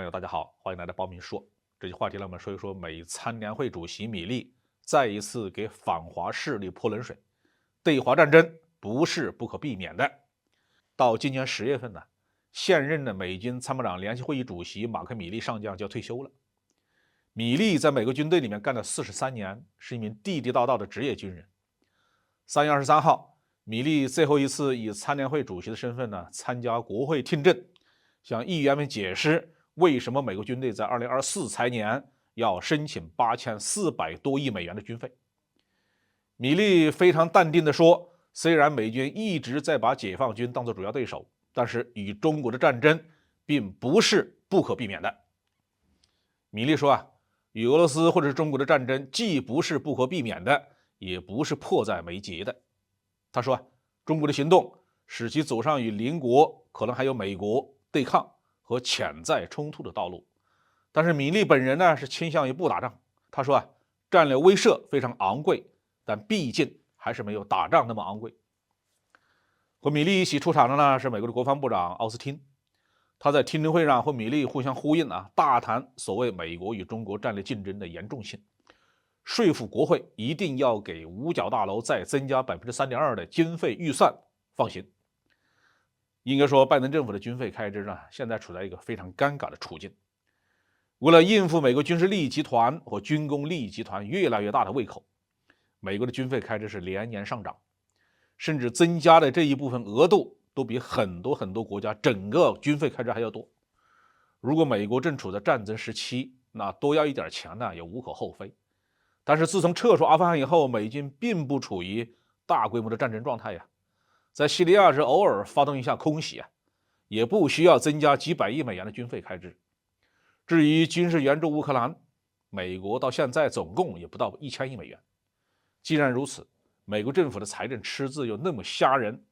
友，大家好，欢迎来到包明说。这期话题呢，我们说一说美参联会主席米利再一次给反华势力泼冷水，对华战争不是不可避免的。到今年10月份呢，现任的美军参谋长联席会议主席马克·米利上将就要退休了。米利在美国军队里面干了43年，是一名地地道道的职业军人。3月23号，米利最后一次以参联会主席的身份呢，参加国会听证，向议员们解释为什么美国军队在2024财年要申请8400多亿美元的军费。米利非常淡定地说，虽然美军一直在把解放军当作主要对手，但是与中国的战争并不是不可避免的。米利说与俄罗斯或者是中国的战争既不是不可避免的，也不是迫在眉睫的。他说中国的行动使其走上与邻国，可能还有美国对抗和潜在冲突的道路。但是米利本人呢，是倾向于不打仗。他说战略威慑非常昂贵，但毕竟还是没有打仗那么昂贵。和米利一起出场的呢是美国的国防部长奥斯汀，他在听证会上和米利互相呼应大谈所谓美国与中国战略竞争的严重性，说服国会一定要给五角大楼再增加 3.2% 的经费预算放行。应该说拜登政府的军费开支呢，现在处在一个非常尴尬的处境。为了应付美国军事利益集团和军工利益集团越来越大的胃口，美国的军费开支是连年上涨，甚至增加的这一部分额度都比很多国家整个军费开支还要多。如果美国正处在战争时期，那多要一点钱呢也无可厚非。但是自从撤出阿富汗以后，美军并不处于大规模的战争状态呀，在叙利亚是偶尔发动一下空袭也不需要增加几百亿美元的军费开支。至于军事援助乌克兰，美国到现在总共也不到1000亿美元。既然如此，美国政府的财政赤字又那么吓人，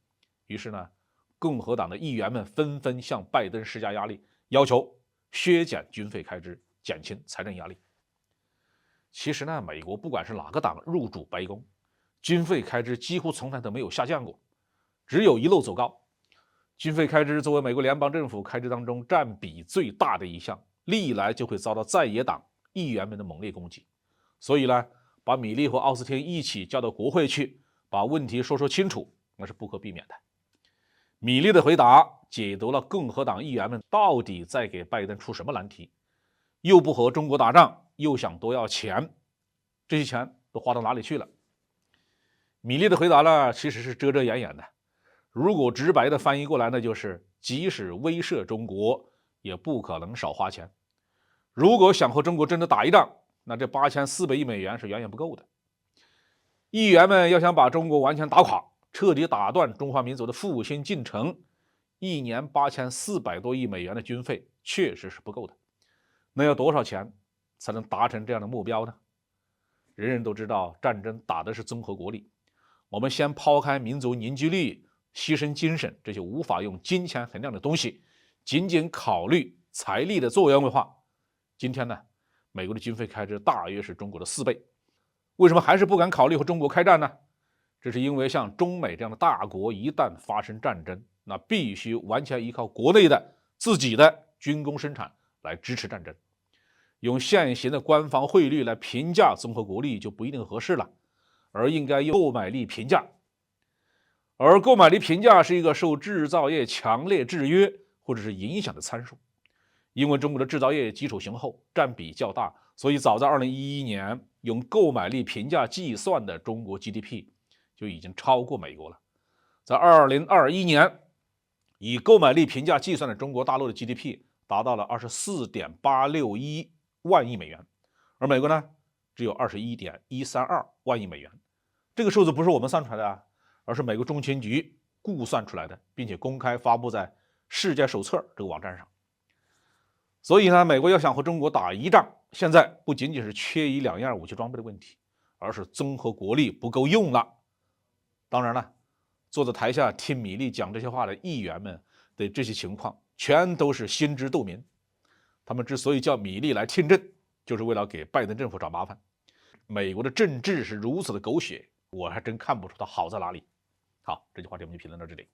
于是呢，共和党的议员们纷纷向拜登施加压力，要求削减军费开支，减轻财政压力。其实呢，美国不管是哪个党入主白宫，军费开支几乎从来都没有下降过，只有一路走高。军费开支作为美国联邦政府开支当中占比最大的一项，历来就会遭到在野党议员们的猛烈攻击。所以呢，把米利和奥斯汀一起叫到国会去，把问题说清楚，那是不可避免的。米利的回答解读了共和党议员们到底在给拜登出什么难题，又不和中国打仗，又想多要钱，这些钱都花到哪里去了？米利的回答呢，其实是遮遮掩掩的。如果直白的翻译过来呢，就是即使威慑中国，也不可能少花钱。如果想和中国真的打一仗，那这8400亿美元是远远不够的。议员们要想把中国完全打垮，彻底打断中华民族的复兴进程，一年8400多亿美元的军费确实是不够的。那要多少钱才能达成这样的目标呢？人人都知道，战争打的是综合国力。我们先抛开民族凝聚力、牺牲精神这些无法用金钱衡量的东西，仅仅考虑财力的作用的话，今天呢，美国的军费开支大约是中国的4倍。为什么还是不敢考虑和中国开战呢？这是因为像中美这样的大国一旦发生战争，那必须完全依靠国内的自己的军工生产来支持战争。用现行的官方汇率来评价综合国力就不一定合适了，而应该用购买力评价。而购买力评价是一个受制造业强烈制约或者是影响的参数。因为中国的制造业基础雄厚，占比较大，所以早在2011年用购买力评价计算的中国 GDP 就已经超过美国了。在2021年，以购买力评价计算的中国大陆的 GDP 达到了24.861万亿美元，而美国呢只有21.132万亿美元。这个数字不是我们算出来的而是美国中情局估算出来的，并且公开发布在世界手册这个网站上。所以呢，美国要想和中国打一仗，现在不仅仅是缺一两样武器装备的问题，而是综合国力不够用了。当然了，坐在台下听米利讲这些话的议员们对这些情况全都是心知肚明。他们之所以叫米利来听证，就是为了给拜登政府找麻烦。美国的政治是如此的狗血，我还真看不出它好在哪里。好，这句话题我们就评论到这里。